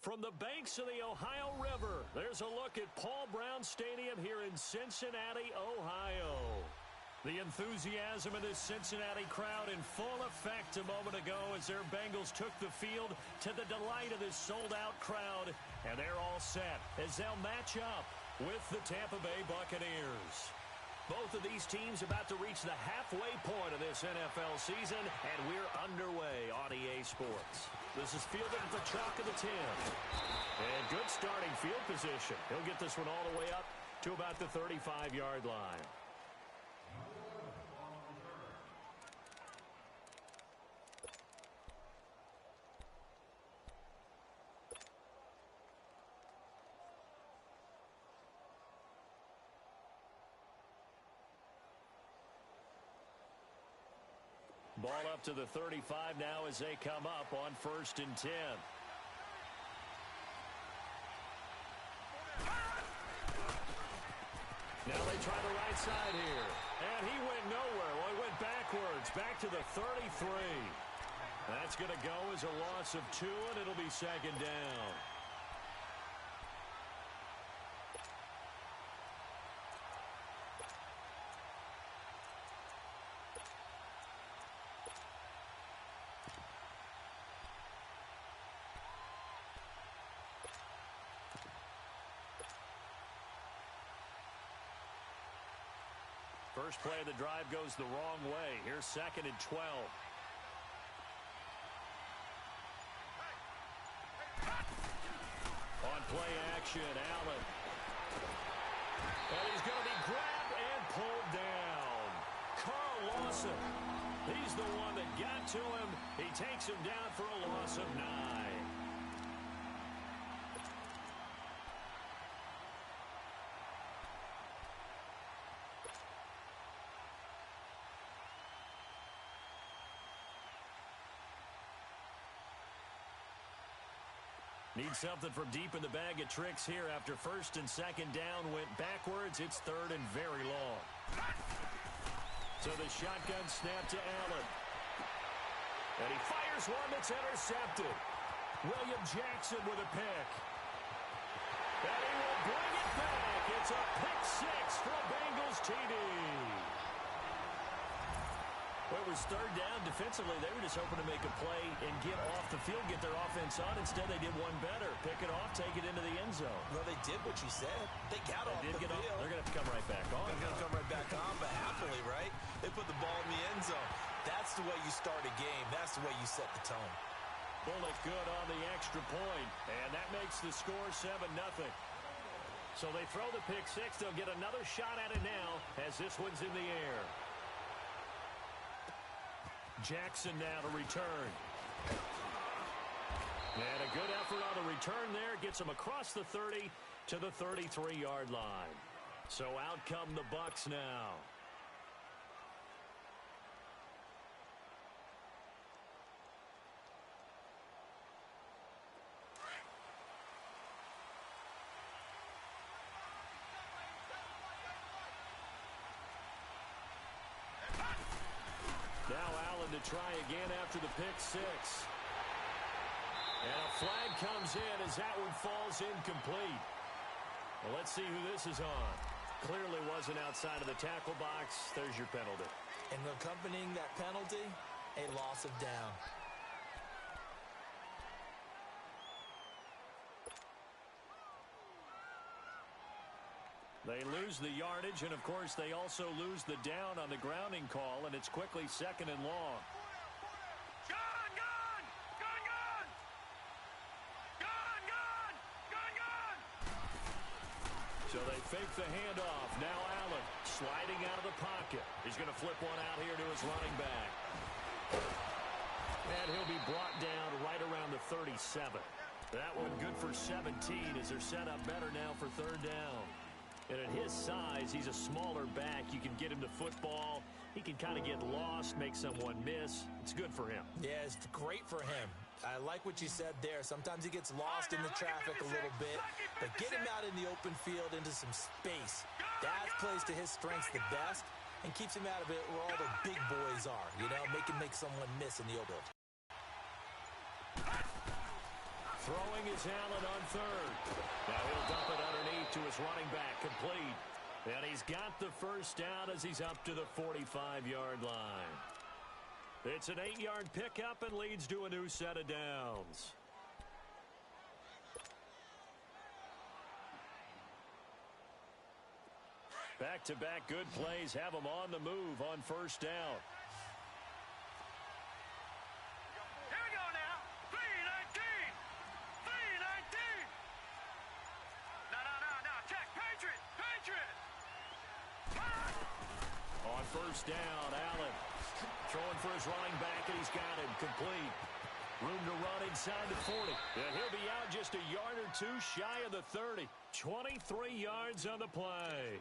From the banks of the Ohio River, there's a look at Paul Brown Stadium here in Cincinnati, Ohio. The enthusiasm of this Cincinnati crowd in full effect a moment ago as their Bengals took the field to the delight of this sold-out crowd. And they're all set as they'll match up with the Tampa Bay Buccaneers. Both of these teams about to reach the halfway point of this NFL season, and we're underway on EA Sports. This is fielded at the chalk of the 10. And good starting field position. He'll get this one all the way up to about the 35-yard line. Ball up to the 35 now as they come up on 1st and 10. Now they try the right side here. And he went nowhere. Well, he went backwards, back to the 33. That's going to go as a loss of 2, and it'll be 2nd down. First play of the drive goes the wrong way. Here's 2nd and 12. On play action, Allen. And he's going to be grabbed and pulled down. Carl Lawson. He's the one that got to him. He takes him down for a loss of 9. Need something from deep in the bag of tricks here after 1st and 2nd down went backwards. It's 3rd and very long. So the shotgun snap to Allen. And he fires one that's intercepted. William Jackson with a pick. And he will bring it back. It's a pick 6 for a Bengals TD. Well, it was 3rd down. Defensively, they were just hoping to make a play and get off the field, get their offense on. Instead, they did one better. Pick it off, take it into the end zone. Well, they did what you said. They got off the field. They're going to have to come right back on. They're going to come right back on, but happily, right? They put the ball in the end zone. That's the way you start a game. That's the way you set the tone. Bullock good on the extra point, and that makes the score 7-0. So they throw the pick 6. They'll get another shot at it now as this one's in the air. Jackson now to return. And a good effort on the return there. Gets him across the 30 to the 33-yard line. So out come the Bucs now. Now Allen to try again after the pick 6. And a flag comes in as that one falls incomplete. Well, let's see who this is on. Clearly wasn't outside of the tackle box. There's your penalty. And accompanying that penalty, a loss of down. They lose the yardage, and, of course, they also lose the down on the grounding call, and it's quickly 2nd and long. Gun! Gun! Gun! Gun! Gun! Gun! Gun! Gun! So they fake the handoff. Now Allen sliding out of the pocket. He's going to flip one out here to his running back. And he'll be brought down right around the 37. That one good for 17 as they're set up better now for 3rd down. And at his size, he's a smaller back. You can get him to football. He can kind of get lost, make someone miss. It's good for him. Yeah, it's great for him. I like what you said there. Sometimes he gets lost in the traffic a little bit. But get him out in the open field into some space. That plays to his strengths the best and keeps him out of it where all the big boys are. You know, make someone miss in the open. Throwing is Allen on third. Now he'll dump it underneath to his running back, complete. And he's got the first down as he's up to the 45-yard line. It's an 8-yard pickup and leads to a new set of downs. Back-to-back good plays have him on the move on first down. Here we go now. 319. 319. No. Check. Patriot. On first down, Allen throwing for his running back, and he's got him complete. Room to run inside the 40. And he'll be out just a yard or two shy of the 30. 23 yards on the play.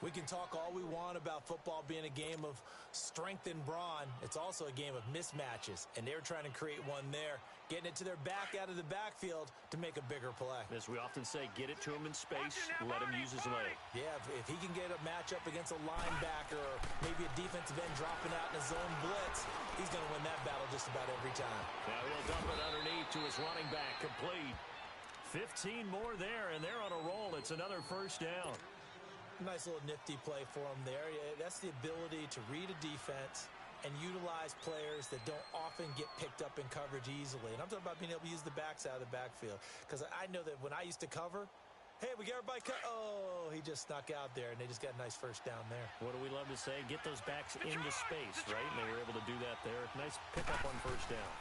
We can talk all we want about football being a game of strength and brawn. It's also a game of mismatches, and they're trying to create one there, getting it to their back out of the backfield to make a bigger play. As we often say, get it to him in space, let him use his leg. Yeah, if he can get a matchup against a linebacker or maybe a defensive end dropping out in a zone blitz, he's going to win that battle just about every time. Now he'll dump it underneath to his running back, complete. 15 more there, and they're on a roll. It's another first down. Nice little nifty play for him there. That's the ability to read a defense and utilize players that don't often get picked up in coverage easily. And I'm talking about being able to use the backside of the backfield. Because I know that when I used to cover, hey, we got everybody cut. Oh, he just snuck out there, and they just got a nice first down there. What do we love to say? Get those backs into space, right? And they were able to do that there. Nice pickup on first down.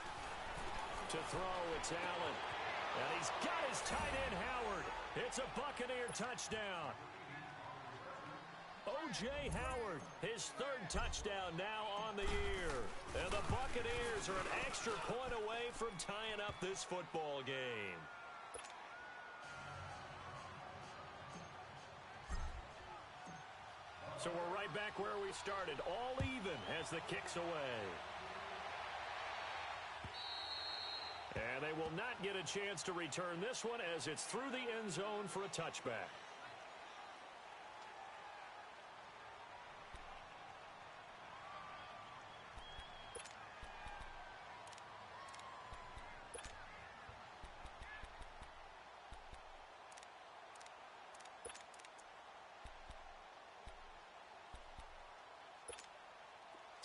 To throw, it's Allen. And he's got his tight end, Howard. It's a Buccaneer touchdown. O.J. Howard, his third touchdown now on the year. And the Buccaneers are an extra point away from tying up this football game. So we're right back where we started, all even as the kick's away. And they will not get a chance to return this one as it's through the end zone for a touchback.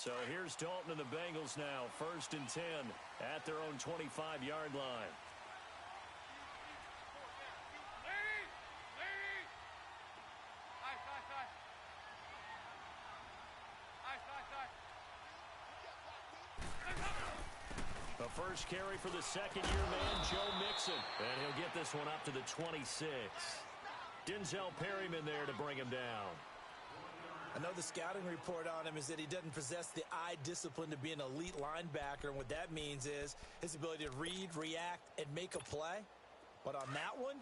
So here's Dalton and the Bengals now, 1st and 10 at their own 25-yard line. The first carry for the second-year man, Joe Mixon. And he'll get this one up to the 26. Denzel Perryman there to bring him down. I know the scouting report on him is that he doesn't possess the eye discipline to be an elite linebacker. And what that means is his ability to read, react, and make a play. But on that one,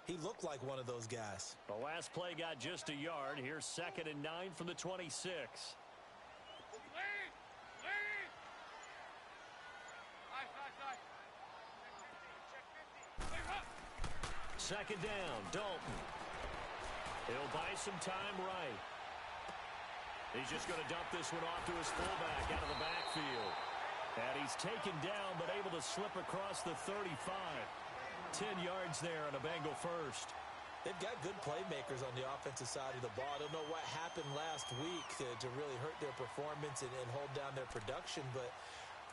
he looked like one of those guys. The last play got just a yard. Here's 2nd and 9 from the 26. Second down, Dalton. He'll buy some time right. He's just going to dump this one off to his fullback out of the backfield. And he's taken down but able to slip across the 35. 10 yards there on a Bengal first. They've got good playmakers on the offensive side of the ball. I don't know what happened last week to really hurt their performance and hold down their production, but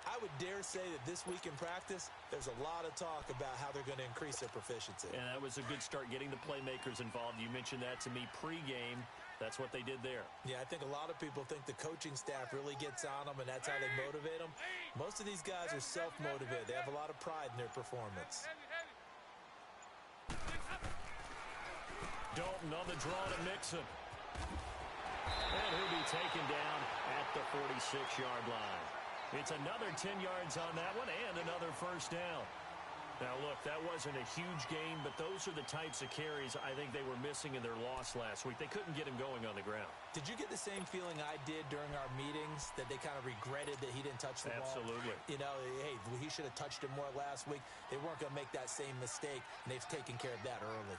I would dare say that this week in practice, there's a lot of talk about how they're going to increase their proficiency. And that was a good start, getting the playmakers involved. You mentioned that to me pregame. That's what they did there. Yeah, I think a lot of people think the coaching staff really gets on them, and that's how they motivate them. Most of these guys are self-motivated. They have a lot of pride in their performance. Dalton on the draw to Mixon. And he'll be taken down at the 46-yard line. It's another 10 yards on that one and another first down. Now, look, that wasn't a huge game, but those are the types of carries I think they were missing in their loss last week. They couldn't get him going on the ground. Did you get the same feeling I did during our meetings, that they kind of regretted that he didn't touch the ball? Absolutely. You know, hey, he should have touched it more last week. They weren't going to make that same mistake, and they've taken care of that early.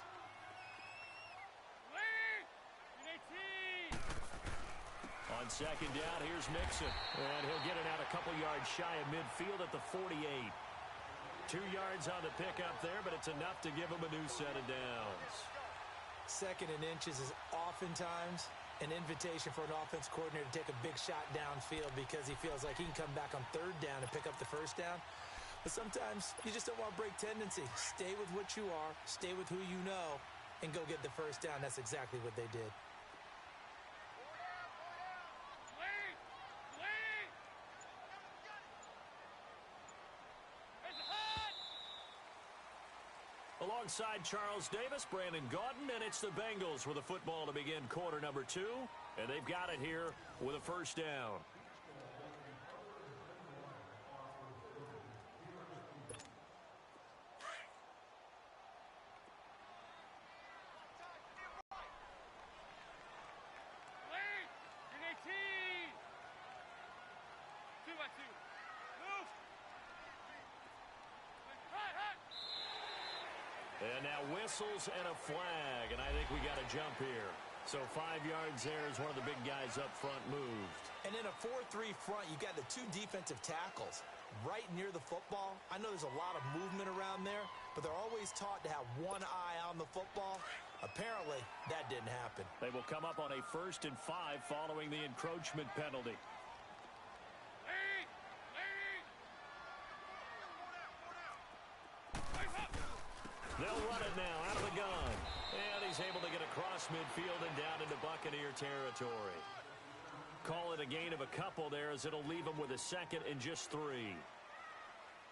On second down, here's Mixon. And he'll get it out a couple yards shy of midfield at the 48. 2 yards on the pickup there, but it's enough to give him a new set of downs. 2nd and inches is oftentimes an invitation for an offense coordinator to take a big shot downfield because he feels like he can come back on 3rd down and pick up the 1st down. But sometimes you just don't want to break tendency. Stay with what you are, stay with who you know, and go get the 1st down. That's exactly what they did. Alongside Charles Davis, Brandon Gaudin, and it's the Bengals with the football to begin quarter number 2, and they've got it here with a 1st down. And now whistles and a flag, and I think we got a jump here. So 5 yards there as one of the big guys up front moved. And in a 4-3 front, you got the 2 defensive tackles right near the football. I know there's a lot of movement around there, but they're always taught to have one eye on the football. Apparently, that didn't happen. They will come up on a 1st and 5 following the encroachment penalty. They'll run it now out of the gun. And he's able to get across midfield and down into Buccaneer territory. Call it a gain of a couple there as it'll leave him with a 2nd and just 3.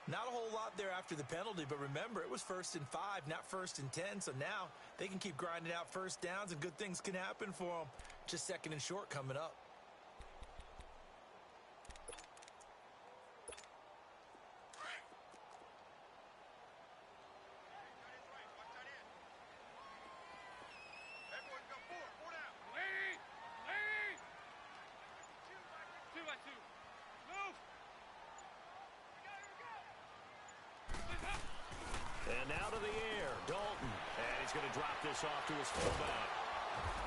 Not a whole lot there after the penalty, but remember, it was 1st and 5, not 1st and 10. So now they can keep grinding out 1st downs and good things can happen for them. Just 2nd and short coming up. And now to the air, Dalton. And he's going to drop this off to his fullback.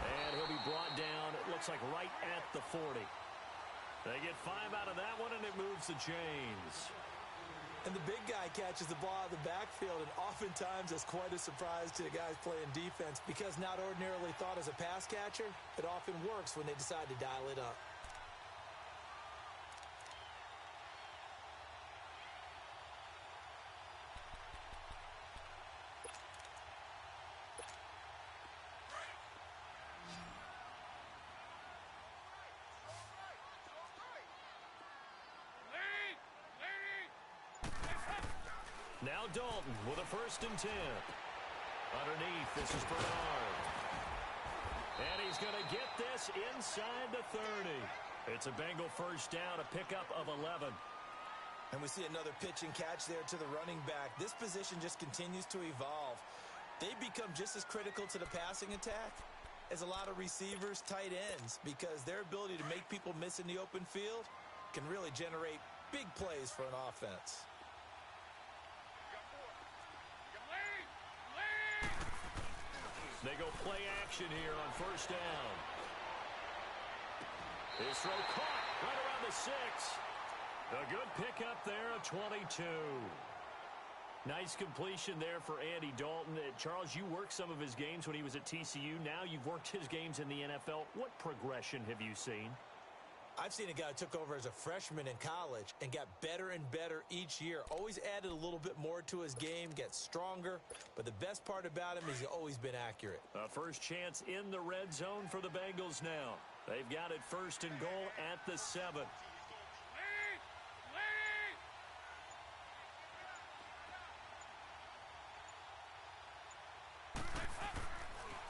And he'll be brought down, it looks like right at the 40. They get 5 out of that one, and it moves the chains. And the big guy catches the ball out of the backfield, and oftentimes it's quite a surprise to the guys playing defense because not ordinarily thought as a pass catcher, it often works when they decide to dial it up. Now Dalton with a 1st and 10. Underneath, this is Bernard. And he's going to get this inside the 30. It's a Bengal 1st down, a pickup of 11. And we see another pitch and catch there to the running back. This position just continues to evolve. They become just as critical to the passing attack as a lot of receivers, tight ends, because their ability to make people miss in the open field can really generate big plays for an offense. They go play action here on 1st down. His throw caught right around the 6. A good pickup there, a 22. Nice completion there for Andy Dalton. Charles, you worked some of his games when he was at TCU. Now you've worked his games in the NFL. What progression have you seen? I've seen a guy who took over as a freshman in college and got better and better each year. Always added a little bit more to his game, gets stronger. But the best part about him is he's always been accurate. A first chance in the red zone for the Bengals now. They've got it 1st and goal at the 7.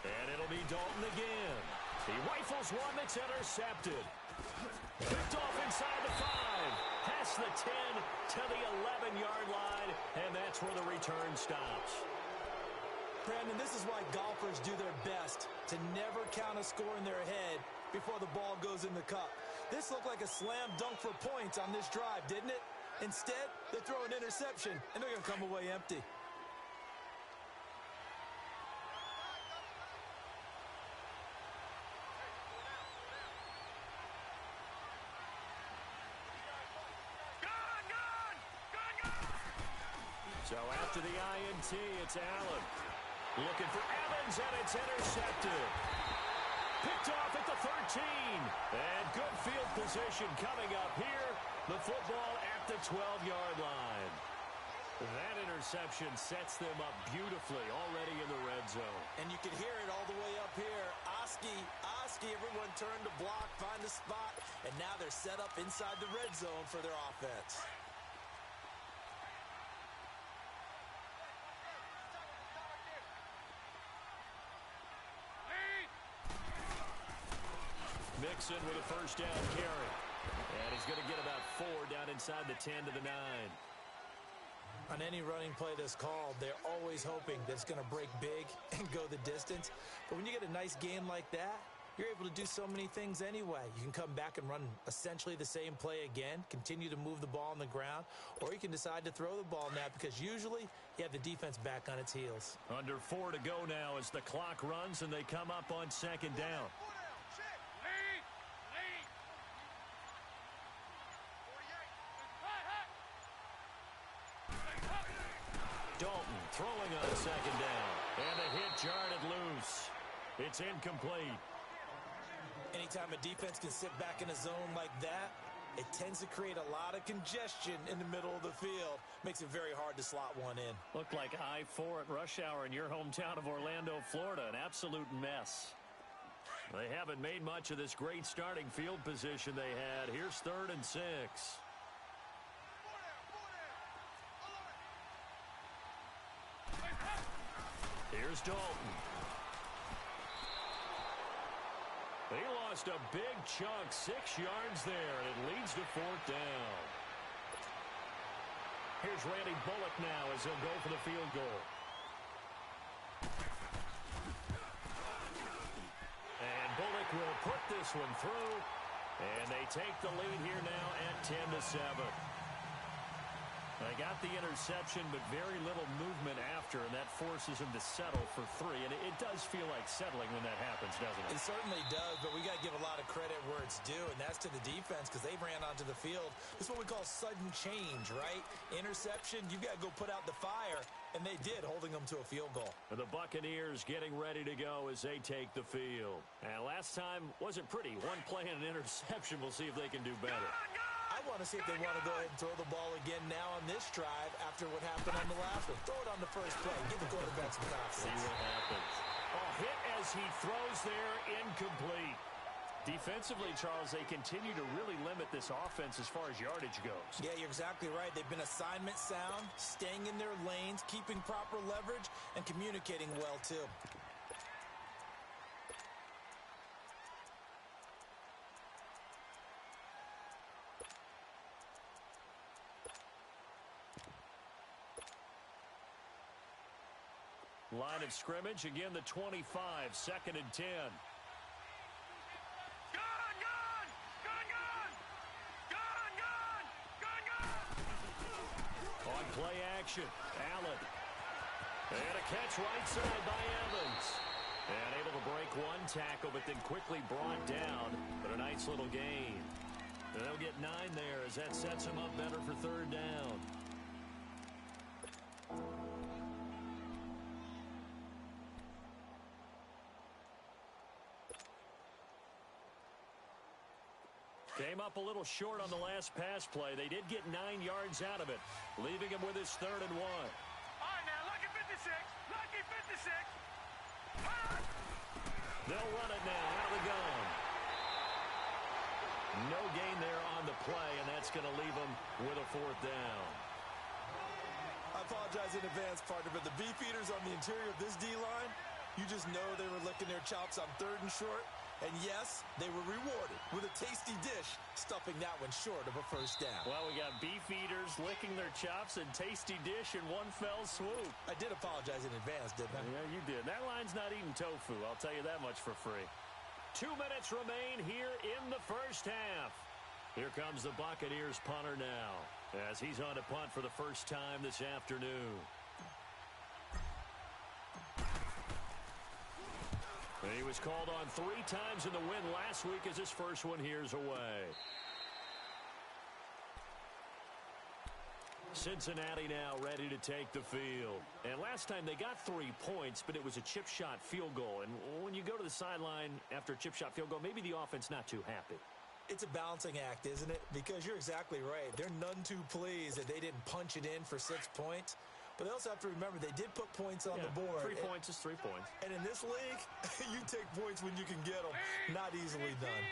And it'll be Dalton again. He rifles one that's intercepted. Picked off inside the 5. Past the 10 to the 11-yard line, and that's where the return stops. Brandon, this is why golfers do their best to never count a score in their head before the ball goes in the cup. This looked like a slam dunk for points on this drive, didn't it? Instead, they throw an interception, and they're going to come away empty. So after the INT, it's Allen. Looking for Evans, and it's intercepted. Picked off at the 13. And good field position coming up here. The football at the 12-yard line. That interception sets them up beautifully already in the red zone. And you can hear it all the way up here. Oski, everyone turned to block, find a spot, and now they're set up inside the red zone for their offense. Mixon with a first down carry. And he's going to get about 4 down inside the 10 to the 9. On any running play that's called, they're always hoping that it's going to break big and go the distance. But when you get a nice game like that, you're able to do so many things anyway. You can come back and run essentially the same play again, continue to move the ball on the ground, or you can decide to throw the ball now because usually you have the defense back on its heels. Under 4 to go now as the clock runs and they come up on second down. Dalton throwing on second down. And a hit jarred it loose. It's incomplete. Anytime a defense can sit back in a zone like that, it tends to create a lot of congestion in the middle of the field. Makes it very hard to slot one in. Looked like I-4 at rush hour in your hometown of Orlando, Florida. An absolute mess. They haven't made much of this great starting field position they had. Here's 3rd and 6. Here's Dalton. He lost a big chunk, 6 yards there, and it leads to 4th down. Here's Randy Bucc now as he'll go for the field goal. And Bucc will put this one through, and they take the lead here now at 10-7. They got the interception, but very little movement after, and that forces them to settle for 3. And it does feel like settling when that happens, doesn't it? It certainly does, but we got to give a lot of credit where it's due, and that's to the defense because they ran onto the field. This is what we call sudden change, right? Interception, you got to go put out the fire, and they did, holding them to a field goal. And the Buccaneers getting ready to go as they take the field. And last time wasn't pretty. One play and an interception. We'll see if they can do better. I want to see if they want to go ahead and throw the ball again now on this drive after what happened on the last one. Throw it on the first play. Give the quarterback some confidence. See what happens. Hit as he throws there, incomplete. Defensively, Charles, they continue to really limit this offense as far as yardage goes. Yeah, you're exactly right. They've been assignment sound, staying in their lanes, keeping proper leverage, and communicating well, too. Line of scrimmage, again the 25, 2nd and 10. On play action, Allen. And a catch right side by Evans. And able to break one tackle, but then quickly brought down. But a nice little gain. And they'll get 9 there as that sets them up better for 3rd down. Came up a little short on the last pass play. They did get 9 yards out of it, leaving him with his 3rd and 1. All right, now, lucky 56. Lucky 56. They'll run it now out of the gun. No gain there on the play, and that's going to leave them with a 4th down. I apologize in advance, partner, but the beefeaters on the interior of this D-line, you just know they were licking their chops on 3rd and short. And yes, they were rewarded with a tasty dish, stuffing that one short of a 1st down. Well, we got beef eaters licking their chops and tasty dish in one fell swoop. I did apologize in advance, didn't I? Yeah, you did. That line's not eating tofu, I'll tell you that much for free. 2 minutes remain here in the 1st half. Here comes the Buccaneers punter now, as he's on to punt for the first time this afternoon. He was called on 3 times in the win last week as his first one here's away. Cincinnati now ready to take the field. And last time they got 3 points, but it was a chip shot field goal. And when you go to the sideline after a chip shot field goal, maybe the offense not too happy. It's a balancing act, isn't it? Because you're exactly right. They're none too pleased that they didn't punch it in for 6 points. But they also have to remember they did put points on the board. 3 points is 3 points. And in this league, you take points when you can get them. Not easily done.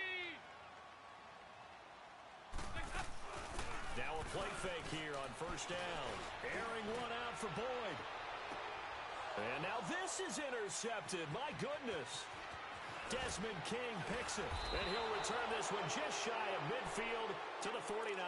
Now a play fake here on first down. Airing one out for Boyd. And now this is intercepted. My goodness. Desmond King picks it. And he'll return this one just shy of midfield to the 49.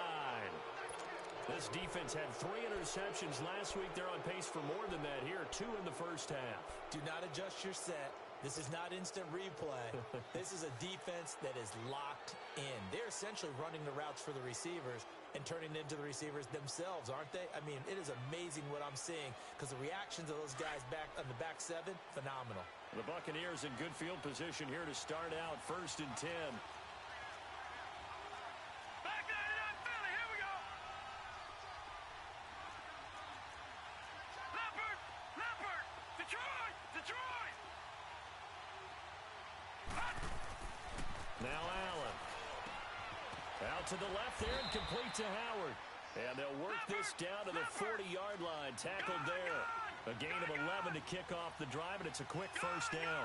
This defense had 3 interceptions last week. They're on pace for more than that here. 2 in the first half. Do not adjust your set. This is not instant replay. This is a defense that is locked in. They're essentially running the routes for the receivers and turning into the receivers themselves, aren't they? I mean, it is amazing what I'm seeing because the reactions of those guys back on the back 7, phenomenal. The Buccaneers in good field position here to start out. 1st and 10. Now Allen. Out to the left there and complete to Howard. And they'll work this down to the 40-yard line. Tackled there. A gain of 11 to kick off the drive, and it's a quick first down.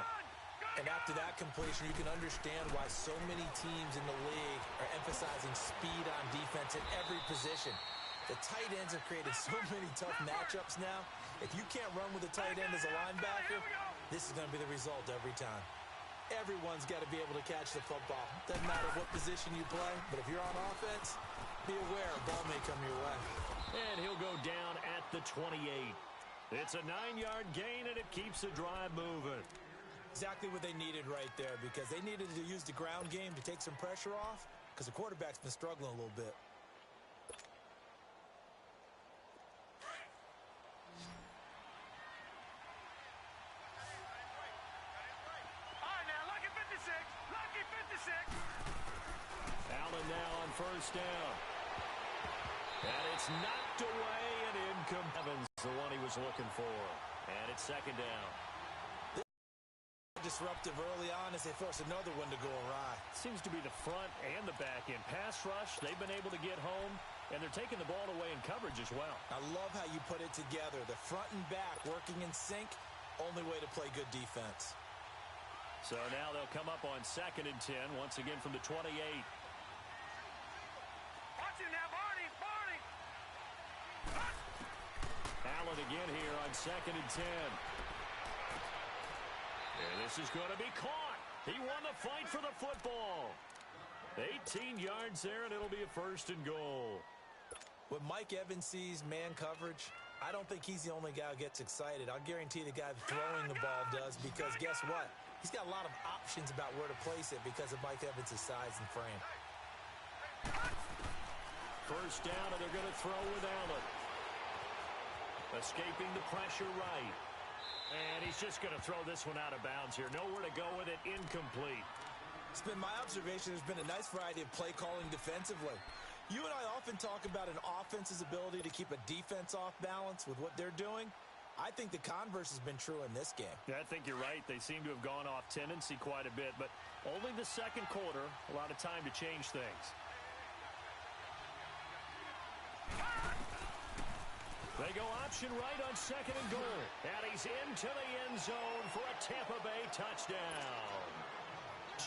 And after that completion, you can understand why so many teams in the league are emphasizing speed on defense in every position. The tight ends have created so many tough matchups now. If you can't run with a tight end as a linebacker, this is going to be the result every time. Everyone's got to be able to catch the football. Doesn't matter what position you play, but if you're on offense, be aware a ball may come your way. And he'll go down at the 28. It's a 9-yard gain, and it keeps the drive moving. Exactly what they needed right there because they needed to use the ground game to take some pressure off because the quarterback's been struggling a little bit. Allen now on first down. And it's knocked away and incomplete. Evans, the one he was looking for. And it's 2nd down. Disruptive early on as they force another one to go awry. Seems to be the front and the back end. Pass rush, they've been able to get home, and they're taking the ball away in coverage as well. I love how you put it together. The front and back working in sync, only way to play good defense. So now they'll come up on 2nd and 10, once again from the 28. Watch it now, Barney! Allen again here on 2nd and 10. And this is going to be caught. He won the fight for the football. 18 yards there, and it'll be a 1st and goal. When Mike Evans sees man coverage, I don't think he's the only guy who gets excited. I'll guarantee the guy throwing the ball does because guess what? He's got a lot of options about where to place it because of Mike Evans' size and frame. First down, and they're going to throw with Allen. Escaping the pressure right. And he's just going to throw this one out of bounds here. Nowhere to go with it. Incomplete. It's been my observation there's been a nice variety of play calling defensively. You and I often talk about an offense's ability to keep a defense off balance with what they're doing. I think the converse has been true in this game. Yeah, I think you're right. They seem to have gone off tendency quite a bit, but only the 2nd quarter, a lot of time to change things. They go option right on 2nd and goal. And he's into the end zone for a Tampa Bay touchdown.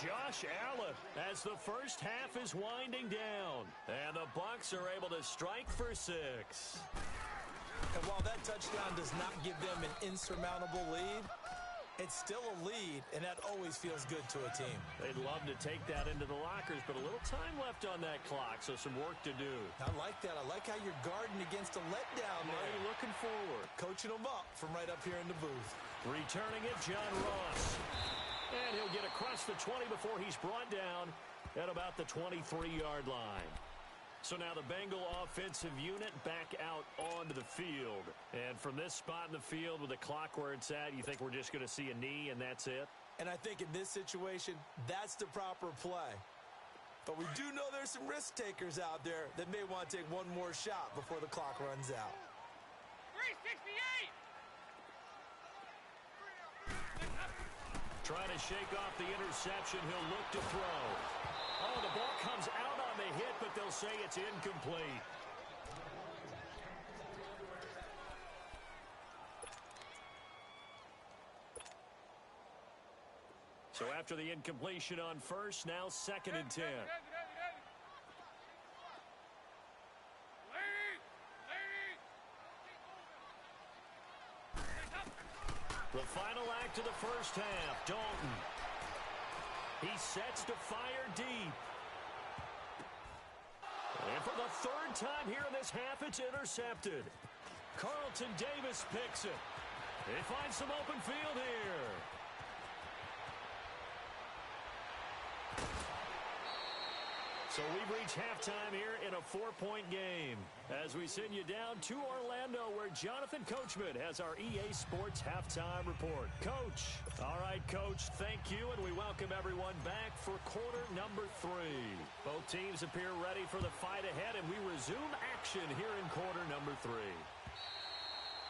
Josh Allen as the first half is winding down. And the Bucs are able to strike for 6. And while that touchdown does not give them an insurmountable lead, it's still a lead, and that always feels good to a team. They'd love to take that into the lockers, but a little time left on that clock, so some work to do. I like that. I like how you're guarding against a letdown there. Are you looking forward? Coaching them up from right up here in the booth. Returning it, John Ross. And he'll get across the 20 before he's brought down at about the 23-yard line. So now the Bengal offensive unit back out onto the field. And from this spot in the field with the clock where it's at, you think we're just going to see a knee and that's it? And I think in this situation, that's the proper play. But we do know there's some risk takers out there that may want to take one more shot before the clock runs out. 368! Trying to shake off the interception. He'll look to throw. Oh, the ball comes out on the hit, but they'll say it's incomplete. So after the incompletion on first, now 2nd and 10. The final act of the first half, Dalton. He sets to fire deep. And for the 3rd time here in this half, it's intercepted. Carlton Davis picks it. They find some open field here. So we've reached halftime here in a 4-point game as we send you down to Orlando where Jonathan Coachman has our EA Sports Halftime Report. Coach. All right, Coach, thank you, and we welcome everyone back for quarter number 3. Both teams appear ready for the fight ahead, and we resume action here in quarter number 3.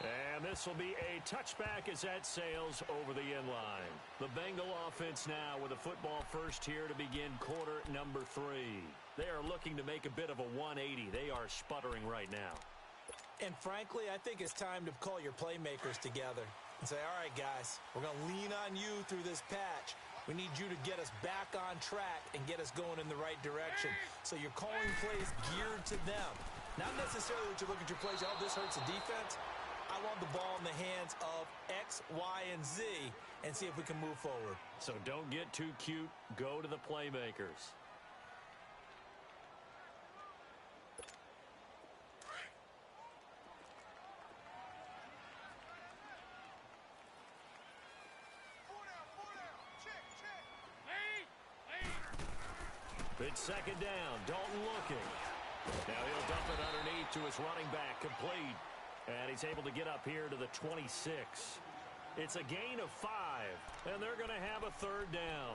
And this will be a touchback as that sails over the inline. The Bengal offense now with a football first here to begin quarter number 3. They are looking to make a bit of a 180. They are sputtering right now. And frankly, I think it's time to call your playmakers together and say, all right, guys, we're going to lean on you through this patch. We need you to get us back on track and get us going in the right direction. So you're calling plays geared to them. Not necessarily that you look at your plays, oh, this hurts the defense. I want the ball in the hands of X, Y, and Z and see if we can move forward. So don't get too cute. Go to the playmakers. It's 2nd down. Dalton looking. Now he'll dump it underneath to his running back. Complete. And he's able to get up here to the 26. It's a gain of 5, and they're going to have a 3rd down.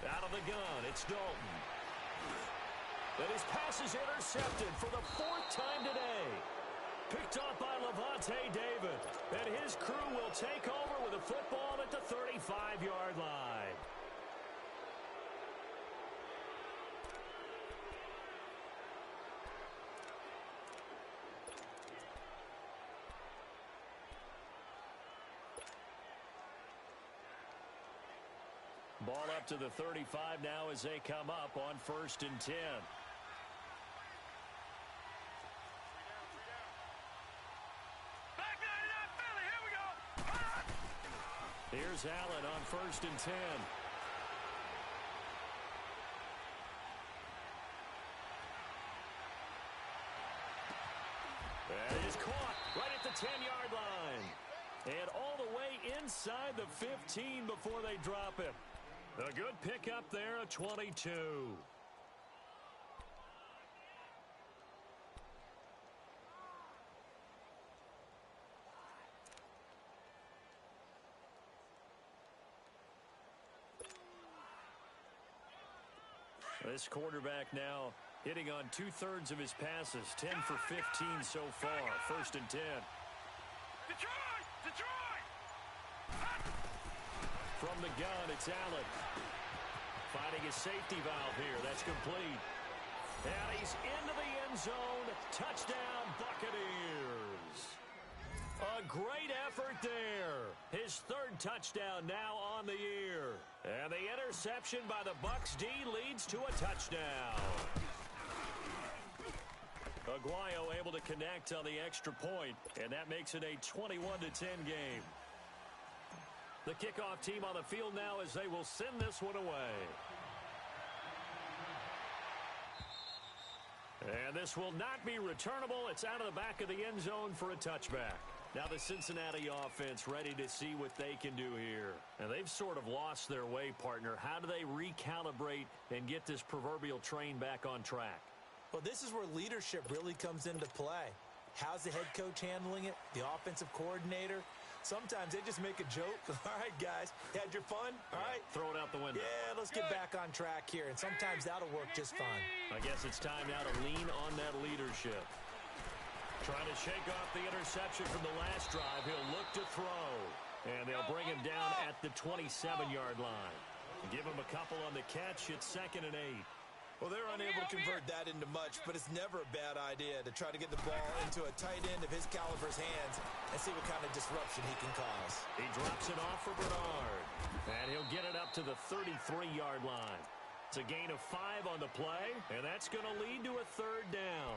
Out of the gun, it's Dalton. And his pass is intercepted for the 4th time today. Picked off by Levante David. And his crew will take over with a football at the 35-yard line. Ball up to the 35 now as they come up on 1st and 10. Back 99 Philly, here we go. Here's Allen on 1st and 10. That is caught right at the 10-yard line. And all the way inside the 15 before they drop him. A good pickup there, a 22. This quarterback now hitting on 2/3 of his passes, 10 for 15 so far. 1st and 10. Detroit! Detroit! From the gun, it's Allen. Finding his safety valve here. That's complete. And he's into the end zone. Touchdown, Buccaneers. A great effort there. His 3rd touchdown now on the year. And the interception by the Bucs D leads to a touchdown. Aguayo able to connect on the extra point, and that makes it a 21-10 game. The kickoff team on the field now as they will send this one away. And this will not be returnable. It's out of the back of the end zone for a touchback. Now the Cincinnati offense ready to see what they can do here. And they've sort of lost their way, partner. How do they recalibrate and get this proverbial train back on track? Well, this is where leadership really comes into play. How's the head coach handling it? The offensive coordinator? Sometimes they just make a joke. All right, guys, you had your fun? All right. Throw it out the window. Yeah, let's get back on track here, and sometimes that'll work just fine. I guess it's time now to lean on that leadership. Trying to shake off the interception from the last drive. He'll look to throw, and they'll bring him down at the 27-yard line. Give him a couple on the catch. It's 2nd and 8. Well, they're unable to convert that into much, but it's never a bad idea to try to get the ball into a tight end of his caliber's hands and see what kind of disruption he can cause. He drops it off for Bernard, and he'll get it up to the 33-yard line. It's a gain of 5 on the play, and that's going to lead to a 3rd down.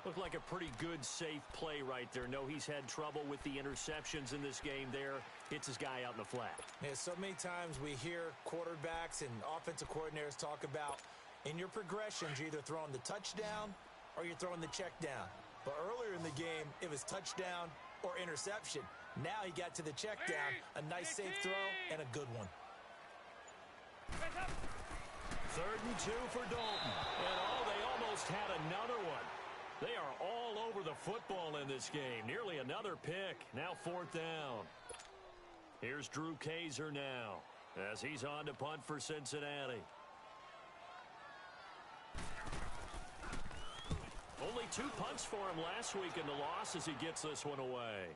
Looked like a pretty good, safe play right there. No, he's had trouble with the interceptions in this game there. Hits his guy out in the flat. Yeah, so many times we hear quarterbacks and offensive coordinators talk about in your progressions, you're either throwing the touchdown or you're throwing the check down. But earlier in the game, it was touchdown or interception. Now he got to the check down, a nice safe throw, and a good one. 3rd and 2 for Dalton. And they almost had another one. They are all over the football in this game. Nearly another pick. Now 4th down. Here's Drew Kaiser now as he's on to punt for Cincinnati. Only 2 punts for him last week in the loss as he gets this one away.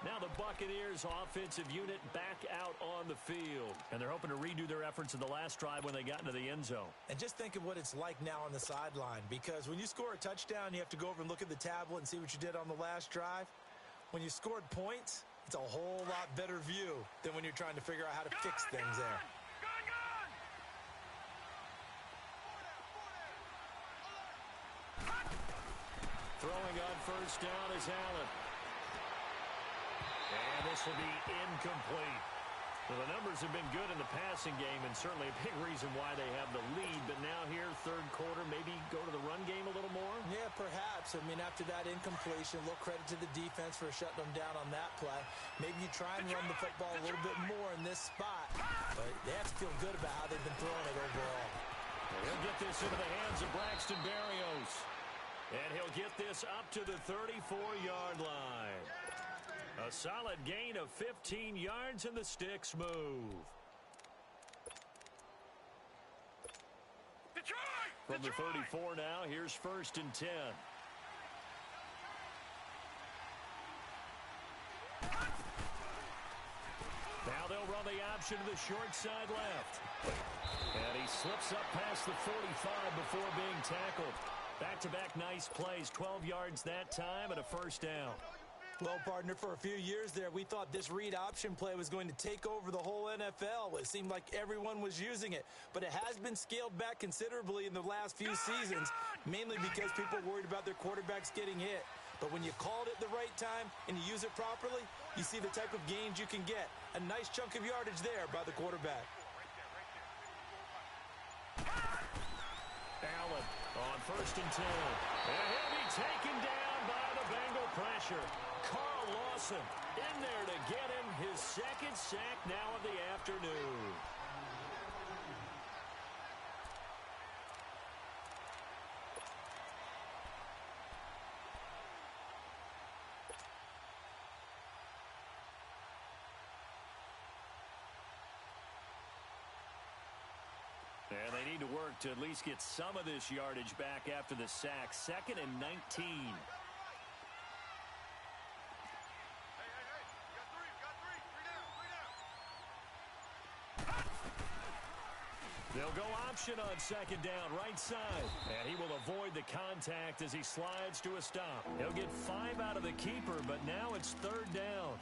Now the Buccaneers offensive unit back out on the field. And they're hoping to redo their efforts in the last drive when they got into the end zone. And just think of what it's like now on the sideline. Because when you score a touchdown, you have to go over and look at the tablet and see what you did on the last drive. When you scored points, it's a whole lot better view than when you're trying to figure out how to fix things there. Throwing on 1st down is Allen. And this will be incomplete. Well, the numbers have been good in the passing game and certainly a big reason why they have the lead. But now here, 3rd quarter, maybe go to the run game a little more? Yeah, perhaps. I mean, after that incompletion, a little credit to the defense for shutting them down on that play. Maybe you try and run the football a little bit more in this spot. But they have to feel good about how they've been throwing it overall. Well, he'll get this into the hands of Braxton Berrios. And he'll get this up to the 34-yard line. A solid gain of 15 yards, and the sticks move. From the 34 now, here's 1st and 10. Now they'll run the option to the short side left. And he slips up past the 45 before being tackled. Back-to-back nice plays, 12 yards that time and a 1st down. Well, partner, for a few years there, we thought this read option play was going to take over the whole NFL. It seemed like everyone was using it, but it has been scaled back considerably in the last few seasons, mainly because people are worried about their quarterbacks getting hit. But when you called it the right time and you use it properly, you see the type of gains you can get. A nice chunk of yardage there by the quarterback. Allen on 1st and 10. And he'll be taken down by the Bengal pressure. Carl Lawson in there to get him his 2nd sack now of the afternoon. And they need to work to at least get some of this yardage back after the sack. 2nd and 19. They'll go option on 2nd down, right side. And he will avoid the contact as he slides to a stop. He'll get 5 out of the keeper, but now it's 3rd down.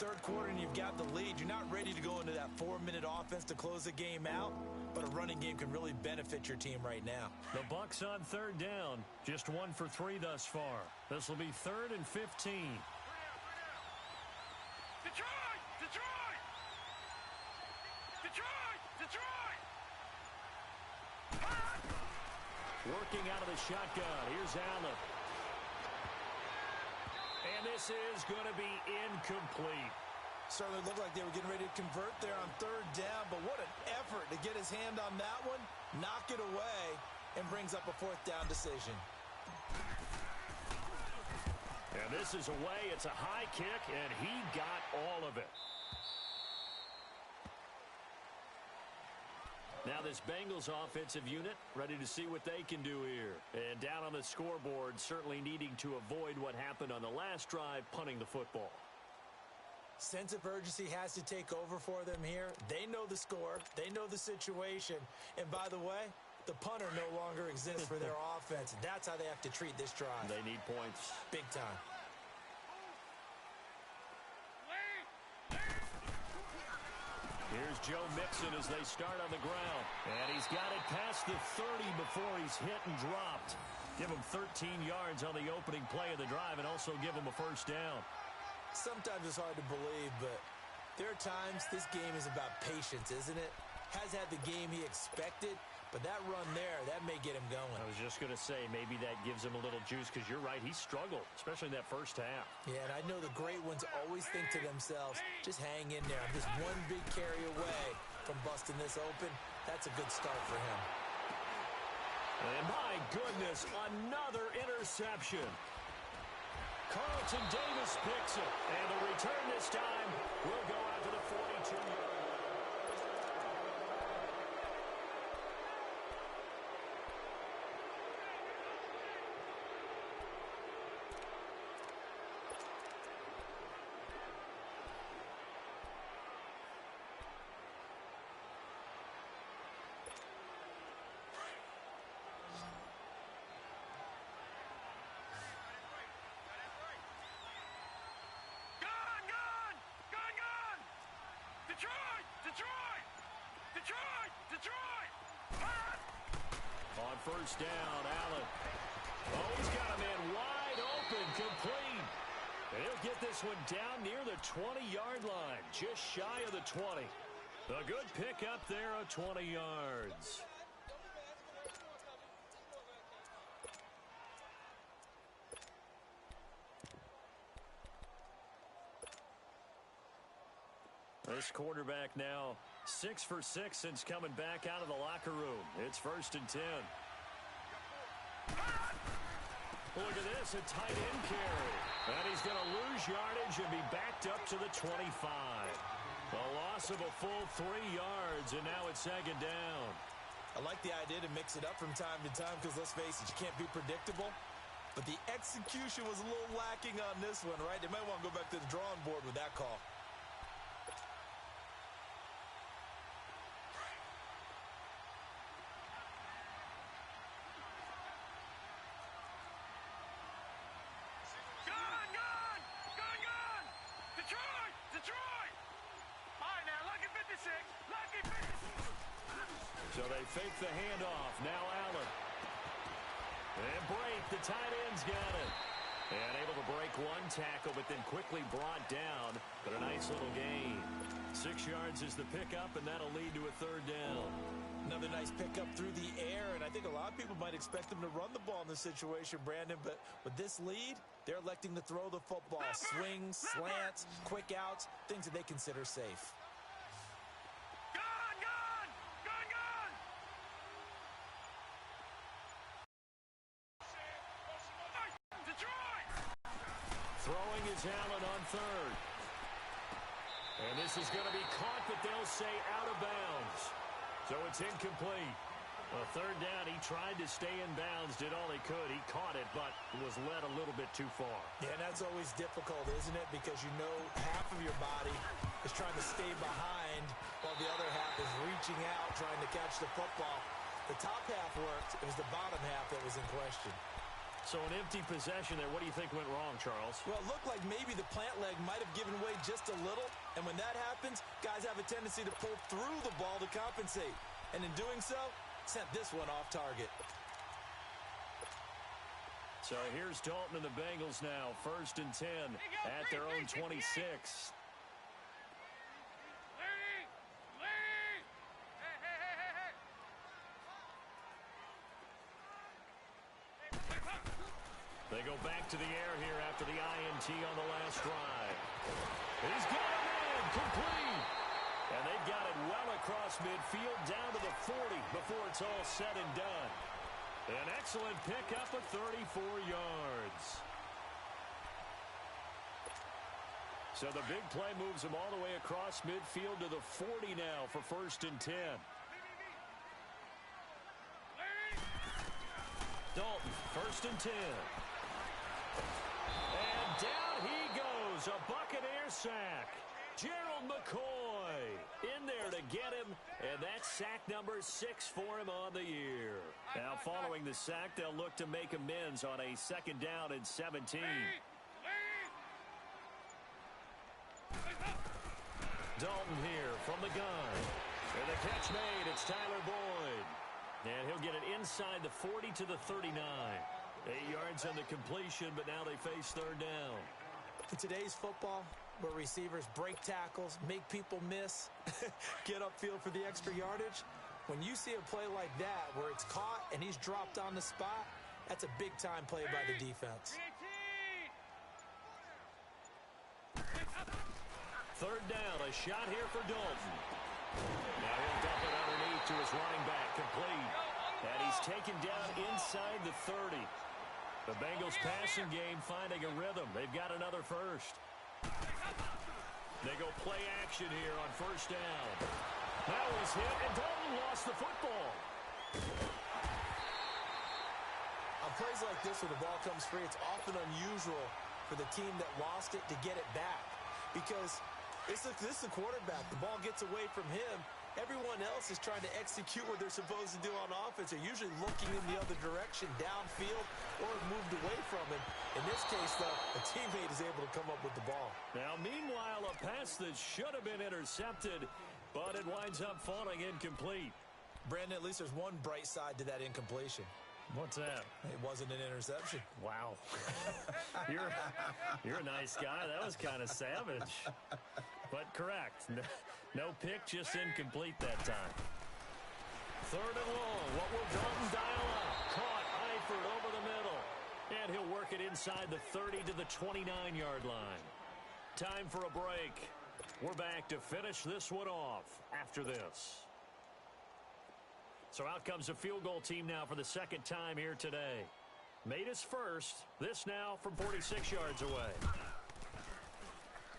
3rd quarter and you've got the lead. You're not ready to go into that 4-minute offense to close the game out, but a running game can really benefit your team right now. The Bucs on 3rd down. Just 1 for 3 thus far. This will be 3rd and 15. Detroit! Detroit! Detroit! Detroit! Working out of the shotgun. Here's Allen. And this is going to be incomplete. Certainly looked like they were getting ready to convert there on third down, but what an effort to get his hand on that one, knock it away, and brings up a fourth down decision. And this is away. It's a high kick, and he got all of it. Now this Bengals offensive unit ready to see what they can do here. And down on the scoreboard, certainly needing to avoid what happened on the last drive, punting the football. Sense of urgency has to take over for them here. They know the score. They know the situation. And by the way, the punter no longer exists for their offense. That's how they have to treat this drive. They need points. Big time. Here's Joe Mixon as they start on the ground. And he's got it past the 30 before he's hit and dropped. Give him 13 yards on the opening play of the drive and also give him a first down. Sometimes it's hard to believe, but there are times this game is about patience, isn't it? Has had the game he expected, but that run there, that may get him going. I was just going to say, maybe that gives him a little juice because you're right, he struggled, especially in that first half. Yeah, and I know the great ones always think to themselves, just hang in there. I'm just one big carry away from busting this open. That's a good start for him. And my goodness, another interception. Carlton Davis picks it, and the return this time will go out to the 42-yard line. Detroit! On first down, Allen. Oh, he's got a man wide open, complete. And he'll get this one down near the 20-yard line, just shy of the 20. A good pickup there of 20 yards. This quarterback now 6 for 6 since coming back out of the locker room. It's 1st and 10. Look at this, a tight end carry. And he's going to lose yardage and be backed up to the 25. A loss of a full 3 yards, and now it's 2nd down. I like the idea to mix it up from time to time because, let's face it, you can't be predictable. But the execution was a little lacking on this one, right? They might want to go back to the drawing board with that call. Detroit! All right, now, lucky 56. Lucky 56. So they fake the handoff. Now Allen. And break. The tight end's got it. And able to break one tackle, but then quickly brought down. But a nice little gain. 6 yards is the pickup, and that'll lead to a 3rd down. Another nice pickup through the air, and I think a lot of people might expect them to run the ball in this situation, Brandon, but with this lead, they're electing to throw the football. Swings, slants, quick outs, things that they consider safe. Throwing is Allen on 3rd. And this is going to be caught, but they'll say out of bounds. So it's incomplete. A 3rd down, he tried to stay in bounds, did all he could. He caught it, but was led a little bit too far. Yeah, and that's always difficult, isn't it? Because you know half of your body is trying to stay behind while the other half is reaching out, trying to catch the football. The top half worked. It was the bottom half that was in question. So an empty possession there. What do you think went wrong, Charles? Well, it looked like maybe the plant leg might have given way just a little. And when that happens, guys have a tendency to pull through the ball to compensate. And in doing so, sent this one off target. So here's Dalton and the Bengals now. 1st and 10 at their own 26. go back to the air here after the INT on the last drive. He's got it in, complete. And they've got it well across midfield down to the 40 before it's all said and done. An excellent pickup of 34 yards. So the big play moves them all the way across midfield to the 40 now for 1st and 10. Dalton, 1st and 10. And down he goes, a Buccaneer sack. Gerald McCoy in there to get him, and that's sack number 6 for him on the year. Now following the sack, they'll look to make amends on a 2nd down and 17. Dalton here from the gun. And the catch made, it's Tyler Boyd. And he'll get it inside the 40 to the 39. 8 yards on the completion, but now they face 3rd down. In today's football, where receivers break tackles, make people miss, get upfield for the extra yardage, when you see a play like that where it's caught and he's dropped on the spot, that's a big-time play by the defense. 3rd down, a shot here for Dalton. Now he'll dump it underneath to his running back, complete. And he's taken down inside the 30. The Bengals passing game finding a rhythm. They've got another first. They go play action here on 1st down. That was hit, and Dalton lost the football. On plays like this where the ball comes free, it's often unusual for the team that lost it to get it back. Because this is the quarterback. The ball gets away from him. Everyone else is trying to execute what they're supposed to do on offense. They're usually looking in the other direction, downfield, or have moved away from him. In this case, though, a teammate is able to come up with the ball. Now, meanwhile, a pass that should have been intercepted, but it winds up falling incomplete. Brandon, at least there's one bright side to that incompletion. What's that? It wasn't an interception. Wow. You're a nice guy. That was kind of savage. But correct. No pick, just incomplete that time. 3rd and long. What will Dalton dial up? Caught Eifert over the middle. And he'll work it inside the 30 to the 29-yard line. Time for a break. We're back to finish this one off after this. So out comes the field goal team now for the 2nd time here today. Made his first. This now from 46 yards away.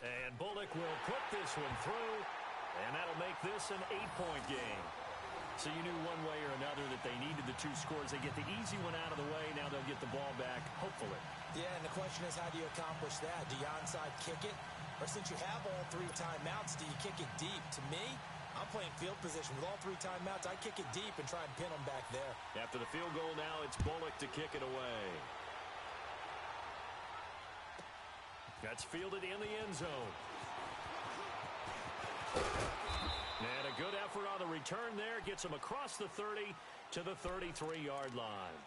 And Bucc will put this one through, and that'll make this an 8-point game. So you knew one way or another that they needed the 2 scores. They get the easy one out of the way. Now they'll get the ball back, hopefully. Yeah, and the question is, how do you accomplish that? Do you onside kick it? Or since you have all 3 timeouts, do you kick it deep? To me, I'm playing field position. With all 3 timeouts, I kick it deep and try and pin them back there. After the field goal now, it's Bucc to kick it away. That's fielded in the end zone. And a good effort on the return there. Gets him across the 30 to the 33-yard line.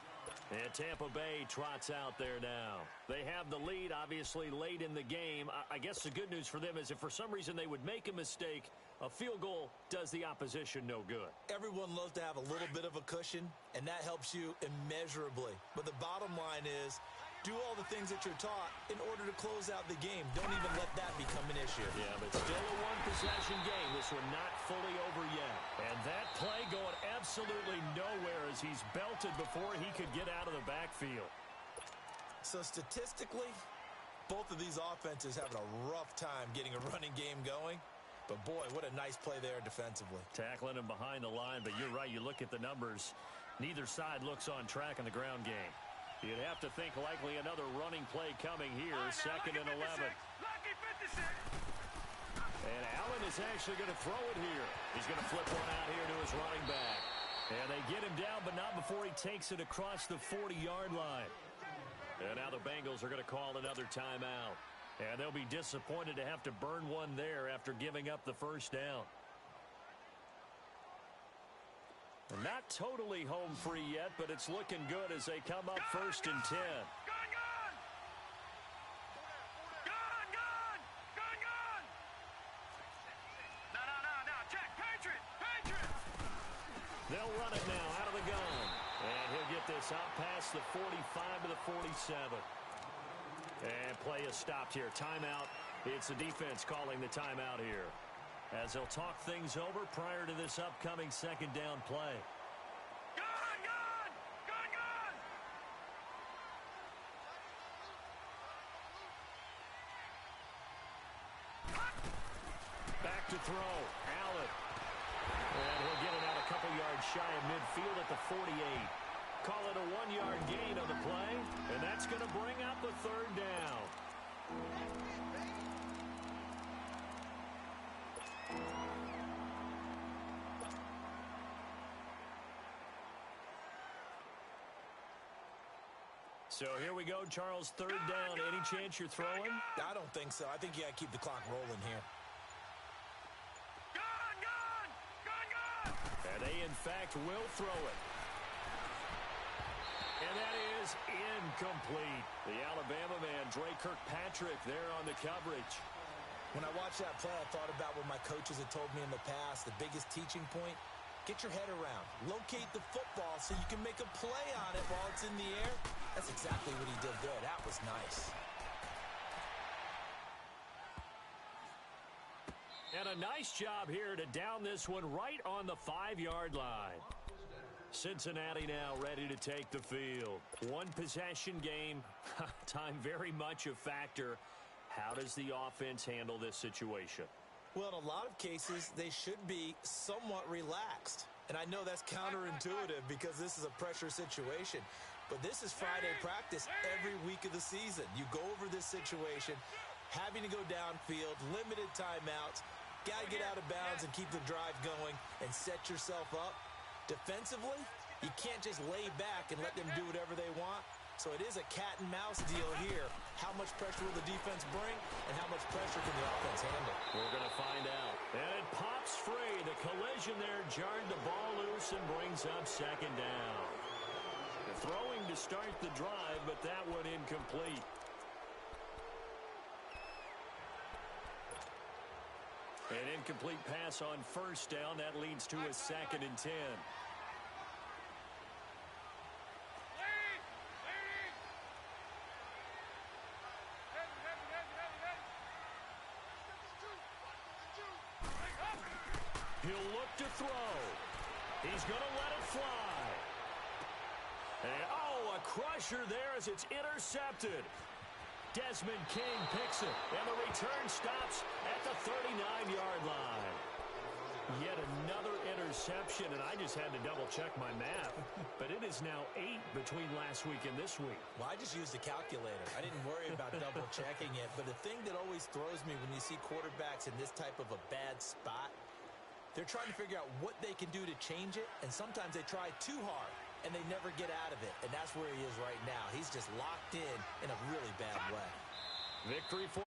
And Tampa Bay trots out there now. They have the lead, obviously, late in the game. I guess the good news for them is if for some reason they would make a mistake, a field goal does the opposition no good. Everyone loves to have a little bit of a cushion, and that helps you immeasurably. But the bottom line is, do all the things that you're taught in order to close out the game. Don't even let that become an issue. Yeah, but still a one-possession game. This one not fully over yet. And that play going absolutely nowhere as he's belted before he could get out of the backfield. So statistically, both of these offenses having a rough time getting a running game going. But boy, what a nice play there defensively. Tackling him behind the line, but you're right. You look at the numbers. Neither side looks on track in the ground game. You'd have to think likely another running play coming here, 2nd and 11. And Allen is actually going to throw it here. He's going to flip one out here to his running back. And they get him down, but not before he takes it across the 40-yard line. And now the Bengals are going to call another timeout. And they'll be disappointed to have to burn one there after giving up the 1st down. Not totally home free yet, but it's looking good as they come up 1st and 10. No, check, Patriot. They'll run it now out of the gun. And he'll get this out past the 45 to the 47. And play is stopped here. Timeout. It's the defense calling the timeout here, as they'll talk things over prior to this upcoming second down play. Back to throw. Allen. And he'll get it out a couple yards shy of midfield at the 48. Call it a 1-yard gain on the play, and that's going to bring up a third down. So here we go, Charles, third down. Any chance you're throwing? I don't think so. I think you got to keep the clock rolling here. And they, in fact, will throw it. And that is incomplete. The Alabama man, Dre Kirkpatrick, there on the coverage. When I watched that play, I thought about what my coaches had told me in the past. The biggest teaching point, get your head around. Locate the football so you can make a play on it while it's in the air. That's exactly what he did there. That was nice. And a nice job here to down this one right on the 5-yard line. Cincinnati now ready to take the field. One possession game. Time very much a factor. How does the offense handle this situation? Well, in a lot of cases, they should be somewhat relaxed. And I know that's counterintuitive because this is a pressure situation. But this is Friday practice every week of the season. You go over this situation, having to go downfield, limited timeouts, got to get out of bounds and keep the drive going and set yourself up. Defensively, you can't just lay back and let them do whatever they want. So it is a cat-and-mouse deal here. How much pressure will the defense bring, and how much pressure can the offense handle? We're going to find out. And it pops free. The collision there jarred the ball loose and brings up second down. The throwing to start the drive, but that one incomplete. An incomplete pass on first down. That leads to a 2nd and 10. He'll look to throw. He's going to let it fly. And, a crusher there as it's intercepted. Desmond King picks it, and the return stops at the 39-yard line. Yet another interception, and I just had to double-check my math. But it is now 8 between last week and this week. Well, I just used a calculator. I didn't worry about double-checking it. But the thing that always throws me when you see quarterbacks in this type of a bad spot, they're trying to figure out what they can do to change it, and sometimes they try too hard, and they never get out of it. And that's where he is right now. He's just locked in a really bad way. Victory for